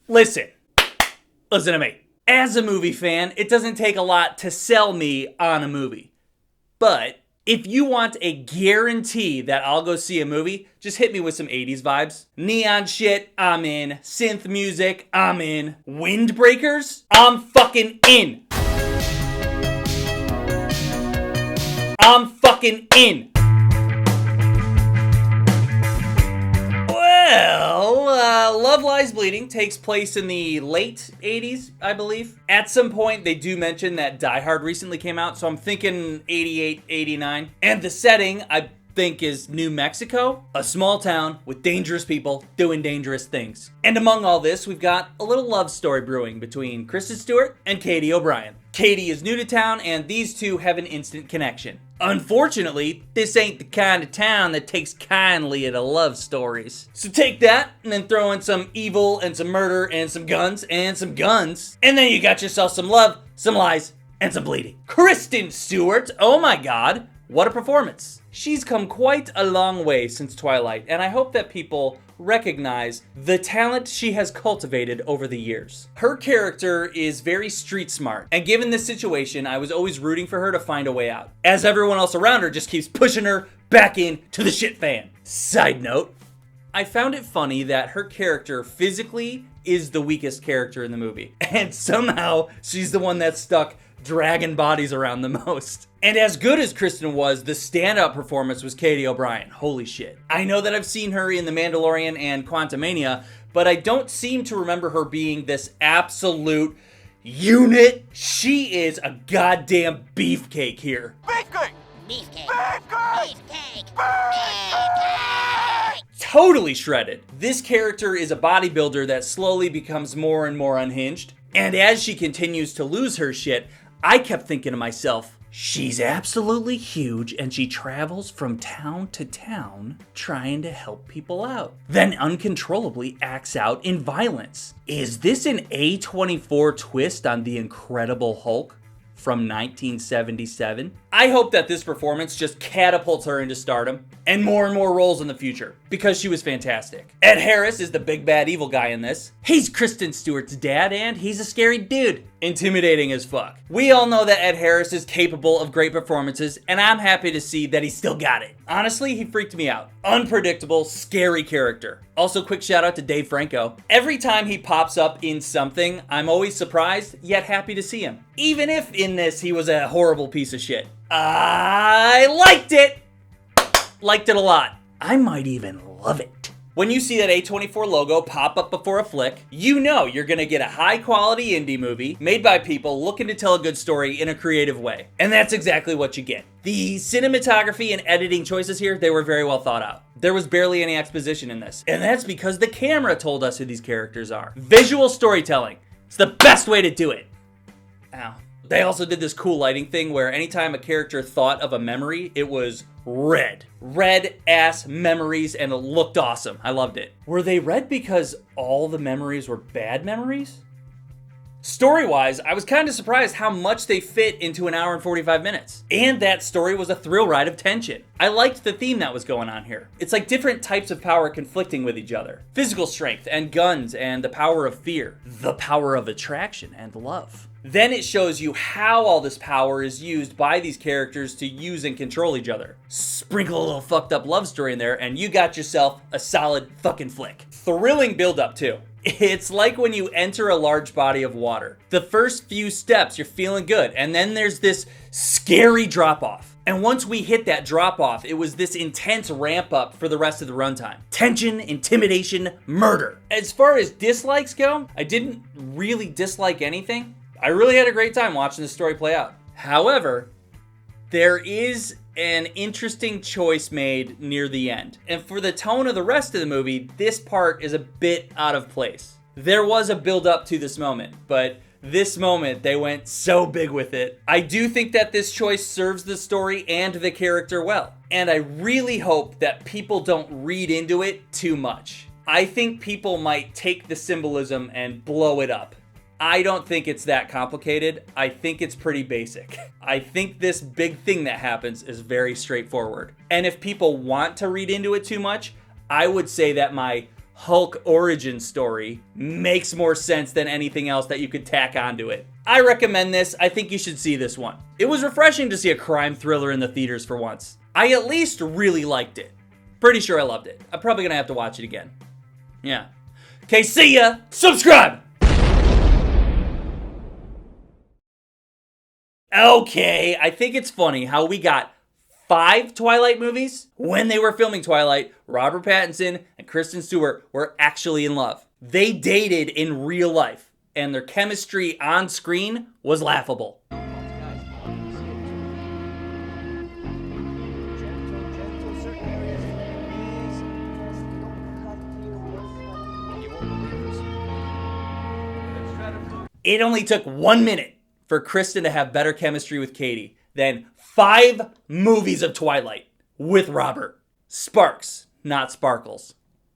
Listen to me. As a movie fan, it doesn't take a lot to sell me on a movie. But if you want a guarantee that I'll go see a movie, just hit me with some 80s vibes. Neon shit, I'm in. Synth music, I'm in. Windbreakers, I'm fucking in. I'm fucking in. Well, Love Lies Bleeding takes place in the late 80s, I believe. At some point, they do mention that Die Hard recently came out, so I'm thinking 88, 89. And the setting, I think, is New Mexico, a small town with dangerous people doing dangerous things. And among all this, we've got a little love story brewing between Kristen Stewart and Katie O'Brien. Katie is new to town, and these two have an instant connection. Unfortunately, this ain't the kind of town that takes kindly to love stories. So take that, and then throw in some evil, and some murder, and some guns, and then you got yourself some love, some lies, and some bleeding. Kristen Stewart, oh my god, what a performance. She's come quite a long way since Twilight, and I hope that people recognize the talent she has cultivated over the years. Her character is very street smart, and given this situation, I was always rooting for her to find a way out, as everyone else around her just keeps pushing her back into the shit fan. Side note, I found it funny that her character physically is the weakest character in the movie, and somehow she's the one that's stuck dragging bodies around the most. And as good as Kristen was, the standout performance was Katie O'Brien. Holy shit. I know that I've seen her in The Mandalorian and Quantumania, but I don't seem to remember her being this absolute unit. She is a goddamn beefcake here. Beefcake! Beefcake! Beefcake! Beefcake! Beefcake! Totally shredded. This character is a bodybuilder that slowly becomes more and more unhinged. And as she continues to lose her shit, I kept thinking to myself, she's absolutely huge and she travels from town to town trying to help people out, then uncontrollably acts out in violence. Is this an A24 twist on The Incredible Hulk from 1977? I hope that this performance just catapults her into stardom and more roles in the future, because she was fantastic. Ed Harris is the big bad evil guy in this. He's Kristen Stewart's dad, and he's a scary dude. Intimidating as fuck. We all know that Ed Harris is capable of great performances, and I'm happy to see that he still got it. Honestly, he freaked me out. Unpredictable, scary character. Also, quick shout out to Dave Franco. Every time he pops up in something, I'm always surprised, yet happy to see him. Even if in this he was a horrible piece of shit. I liked it! Liked it a lot. I might even love it. When you see that A24 logo pop up before a flick, you know you're gonna get a high quality indie movie made by people looking to tell a good story in a creative way. And that's exactly what you get. The cinematography and editing choices here, they were very well thought out. There was barely any exposition in this. And that's because the camera told us who these characters are. Visual storytelling. It's the best way to do it. Ow. They also did this cool lighting thing where anytime a character thought of a memory, it was red. Red ass memories, and it looked awesome. I loved it. Were they red because all the memories were bad memories? Story-wise, I was kind of surprised how much they fit into an hour and 45 minutes. And that story was a thrill ride of tension. I liked the theme that was going on here. It's like different types of power conflicting with each other. Physical strength and guns and the power of fear. The power of attraction and love. Then it shows you how all this power is used by these characters to use and control each other. Sprinkle a little fucked up love story in there and you got yourself a solid fucking flick. Thrilling build up too. It's like when you enter a large body of water. The first few steps you're feeling good, and then there's this scary drop off. And once we hit that drop off, it was this intense ramp up for the rest of the runtime. Tension, intimidation, murder. As far as dislikes go, I didn't really dislike anything. I really had a great time watching this story play out. However, there is an interesting choice made near the end. And for the tone of the rest of the movie, this part is a bit out of place. There was a build up to this moment, but this moment, they went so big with it. I do think that this choice serves the story and the character well. And I really hope that people don't read into it too much. I think people might take the symbolism and blow it up. I don't think it's that complicated. I think it's pretty basic. I think this big thing that happens is very straightforward. And if people want to read into it too much, I would say that my Hulk origin story makes more sense than anything else that you could tack onto it. I recommend this. I think you should see this one. It was refreshing to see a crime thriller in the theaters for once. I at least really liked it. Pretty sure I loved it. I'm probably gonna have to watch it again. Yeah. Okay, see ya! Subscribe! Okay, I think it's funny how we got 5 Twilight movies. When they were filming Twilight, Robert Pattinson and Kristen Stewart were actually in love. They dated in real life, and their chemistry on screen was laughable. It only took 1 minute for Kristen to have better chemistry with Katie than 5 movies of Twilight with Robert. Sparks, not sparkles.